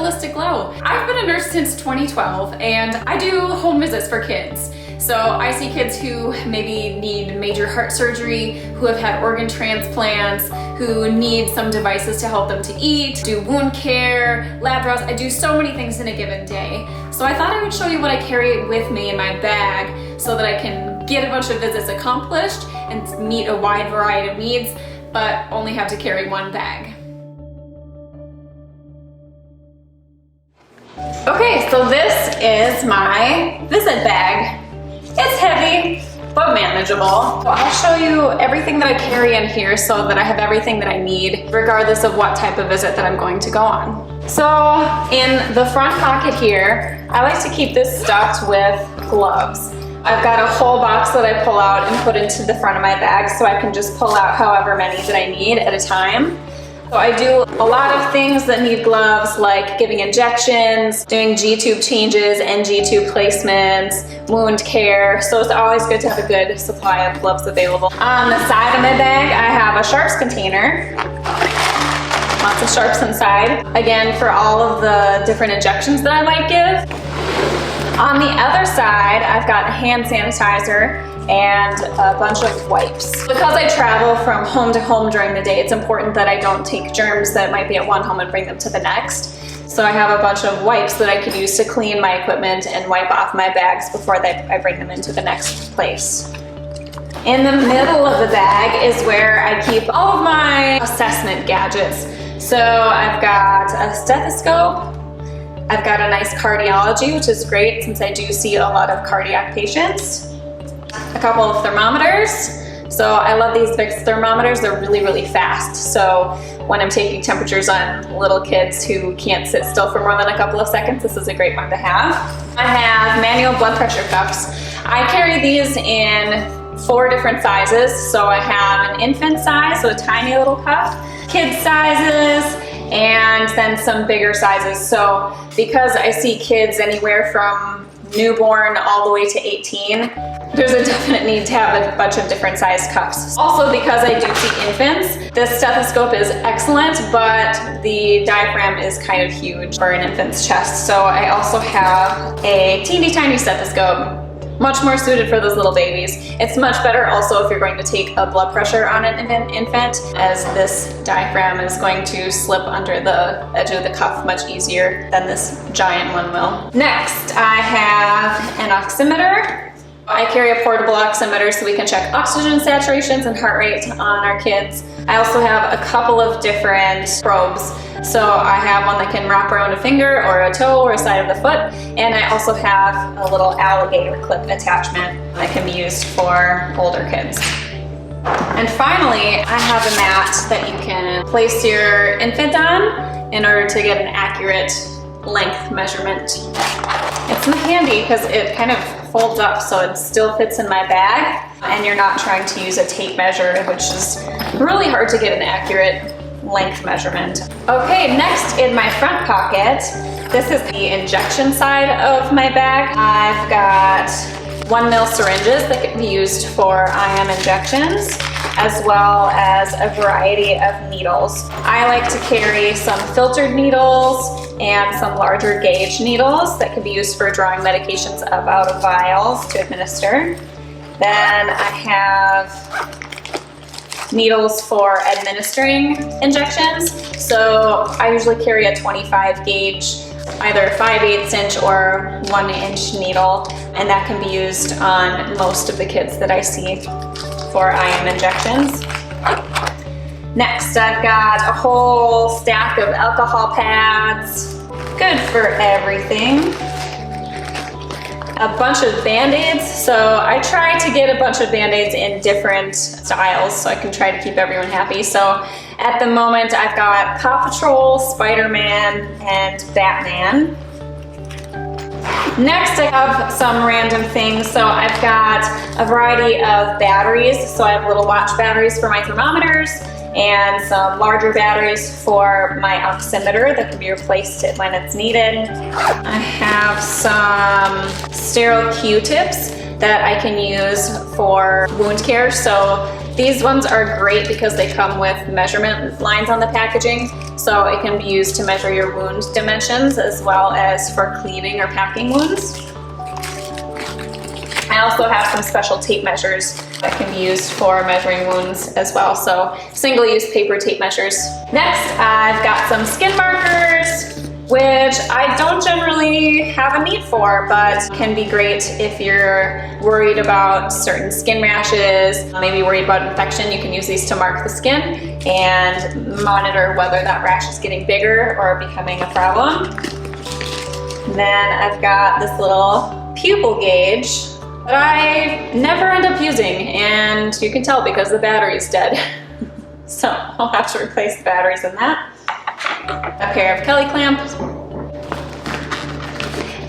Holistic Glow. I've been a nurse since 2012 and I do home visits for kids. So I see kids who maybe need major heart surgery, who have had organ transplants, who need some devices to help them to eat, do wound care, lab draws. I do so many things in a given day. So I thought I would show you what I carry with me in my bag so that I can get a bunch of visits accomplished and meet a wide variety of needs, but only have to carry one bag. Okay, so this is my visit bag. It's heavy, but manageable. I'll show you everything that I carry in here so that I have everything that I need, regardless of what type of visit that I'm going to go on. So in the front pocket here, I like to keep this stuffed with gloves. I've got a whole box that I pull out and put into the front of my bag so I can just pull out however many that I need at a time. So I do a lot of things that need gloves, like giving injections, doing G-tube changes and G-tube placements, wound care. So it's always good to have a good supply of gloves available. On the side of my bag, I have a sharps container. Lots of sharps inside. Again, for all of the different injections that I might give. On the other side, I've got hand sanitizer and a bunch of wipes. Because I travel from home to home during the day, it's important that I don't take germs that might be at one home and bring them to the next. So I have a bunch of wipes that I could use to clean my equipment and wipe off my bags before I bring them into the next place. In the middle of the bag is where I keep all of my assessment gadgets. So I've got a stethoscope, I've got a nice cardiology, which is great since I do see a lot of cardiac patients. A couple of thermometers. So I love these big thermometers. They're really, really fast. So when I'm taking temperatures on little kids who can't sit still for more than a couple of seconds, this is a great one to have. I have manual blood pressure cuffs. I carry these in 4 different sizes. So I have an infant size, so a tiny little cuff, kid sizes, and then some bigger sizes. So because I see kids anywhere from newborn all the way to 18, there's a definite need to have a bunch of different size cuffs. Also, because I do see infants, this stethoscope is excellent, but the diaphragm is kind of huge for an infant's chest. So I also have a teeny tiny stethoscope, much more suited for those little babies. It's much better also if you're going to take a blood pressure on an infant, as this diaphragm is going to slip under the edge of the cuff much easier than this giant one will. Next, I have an oximeter. I carry a portable oximeter so we can check oxygen saturations and heart rate on our kids. I also have a couple of different probes. So I have one that can wrap around a finger or a toe or a side of the foot. And I also have a little alligator clip attachment that can be used for older kids. And finally, I have a mat that you can place your infant on in order to get an accurate length measurement. It's handy because it kind of folds up so it still fits in my bag and you're not trying to use a tape measure, which is really hard to get an accurate length measurement. Okay, next in my front pocket, this is the injection side of my bag. I've got 1 ml syringes that can be used for IM injections, as well as a variety of needles. I like to carry some filtered needles and some larger gauge needles that can be used for drawing medications up out of vials to administer. Then I have needles for administering injections. So I usually carry a 25 gauge, either 5/8 inch or 1 inch needle, and that can be used on most of the kids that I see for IM injections. Next, I've got a whole stack of alcohol pads, good for everything. A bunch of Band-Aids, so I try to get a bunch of Band-Aids in different styles so I can try to keep everyone happy. So at the moment I've got Paw Patrol, Spider-Man, and Batman. Next, I have some random things. So I've got a variety of batteries. So I have little watch batteries for my thermometers and some larger batteries for my oximeter that can be replaced when it's needed. I have some sterile Q-tips that I can use for wound care. So these ones are great because they come with measurement lines on the packaging. So it can be used to measure your wound dimensions as well as for cleaning or packing wounds. I also have some special tape measures that can be used for measuring wounds as well. So single-use paper tape measures. Next, I've got some skin markers, which I don't generally have a need for, but can be great if you're worried about certain skin rashes, maybe worried about infection. You can use these to mark the skin and monitor whether that rash is getting bigger or becoming a problem. And then I've got this little pupil gauge that I never end up using, and you can tell because the battery's dead. So I'll have to replace the batteries in that. A pair of Kelly clamps.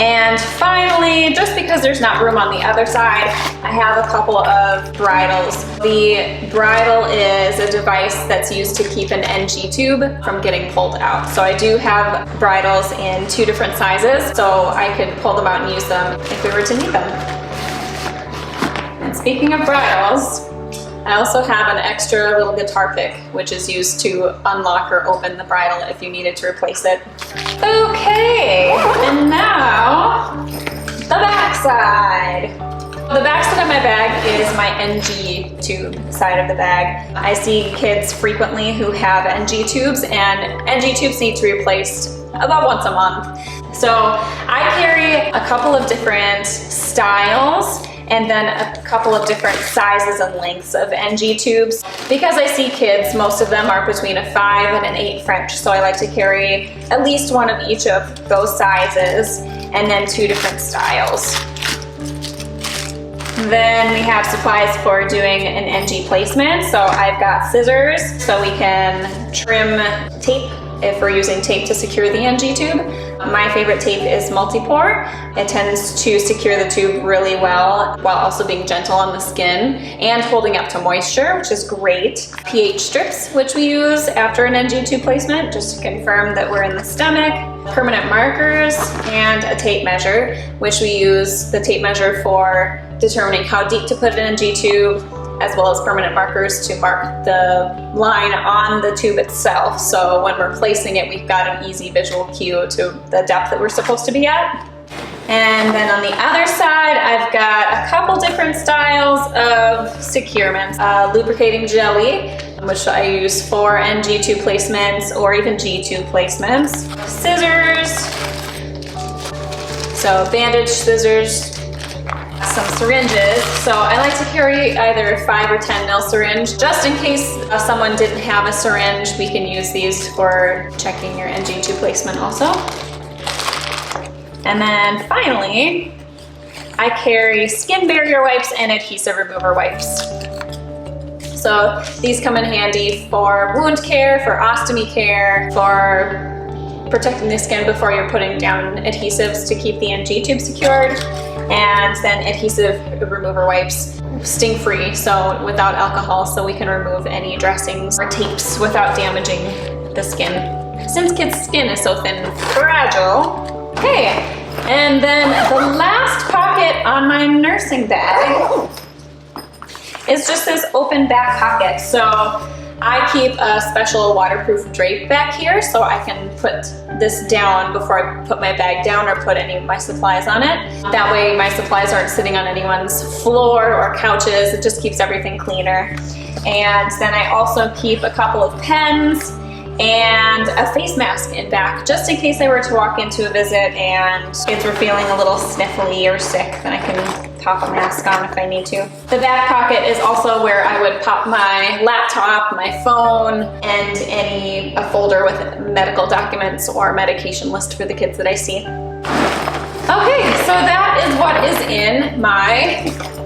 And finally, just because there's not room on the other side, I have a couple of bridles. The bridle is a device that's used to keep an NG tube from getting pulled out. So I do have bridles in 2 different sizes, so I could pull them out and use them if we were to need them. And speaking of bridles, I also have an extra little guitar pick, which is used to unlock or open the bridle if you needed to replace it. Okay, and now the back side. The back side of my bag is my NG tube side of the bag. I see kids frequently who have NG tubes, and NG tubes need to be replaced about once a month. So I carry a couple of different styles and then a couple of different sizes and lengths of NG tubes. Because I see kids, most of them are between a 5 and an 8 French, so I like to carry at least one of each of those sizes and then 2 different styles. Then we have supplies for doing an NG placement. So I've got scissors so we can trim tape if we're using tape to secure the NG tube. My favorite tape is multi-pore. It tends to secure the tube really well while also being gentle on the skin and holding up to moisture, which is great. pH strips, which we use after an NG tube placement, just to confirm that we're in the stomach. Permanent markers and a tape measure, which we use the tape measure for determining how deep to put an NG tube, as well as permanent markers to mark the line on the tube itself. So when we're placing it, we've got an easy visual cue to the depth that we're supposed to be at. And then on the other side, I've got a couple different styles of securements. Lubricating jelly, which I use for NG tube placements or even G tube placements. Scissors, so bandage scissors. Some syringes. So I like to carry either 5 or 10 ml syringe. Just in case someone didn't have a syringe, we can use these for checking your NG tube placement also. And then finally, I carry skin barrier wipes and adhesive remover wipes. So these come in handy for wound care, for ostomy care, for protecting the skin before you're putting down adhesives to keep the NG tube secured. And then adhesive remover wipes, sting-free, so without alcohol, so we can remove any dressings or tapes without damaging the skin. Since kids' skin is so thin and fragile. Okay, and then the last pocket on my nursing bag is just this open back pocket. So I keep a special waterproof drape back here so I can put this down before I put my bag down or put any of my supplies on it. That way my supplies aren't sitting on anyone's floor or couches. It just keeps everything cleaner. And then I also keep a couple of pens and a face mask in back, just in case I were to walk into a visit and kids were feeling a little sniffly or sick, then I can pop a mask on if I need to. The back pocket is also where I would pop my laptop, my phone, and a folder with medical documents or medication list for the kids that I see. Okay, so that is what is in my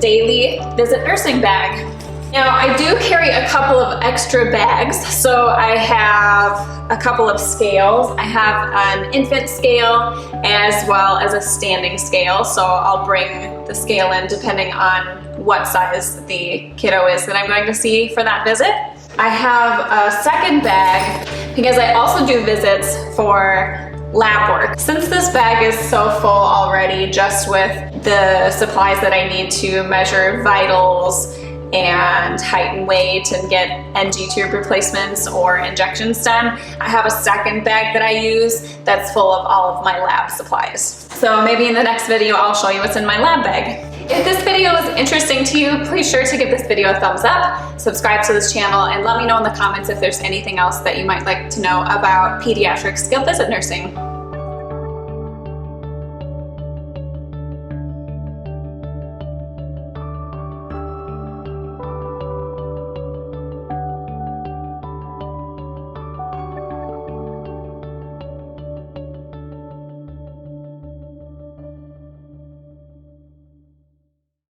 daily visit nursing bag. Now, I do carry a couple of extra bags, so I have a couple of scales. I have an infant scale as well as a standing scale, so I'll bring the scale in depending on what size the kiddo is that I'm going to see for that visit. I have a second bag because I also do visits for lab work. Since this bag is so full already just with the supplies that I need to measure vitals and height and weight and get NG tube replacements or injections done. I have a second bag that I use that's full of all of my lab supplies. So maybe in the next video, I'll show you what's in my lab bag. If this video was interesting to you, please sure to give this video a thumbs up, subscribe to this channel, and let me know in the comments if there's anything else that you might like to know about pediatric skilled visit nursing.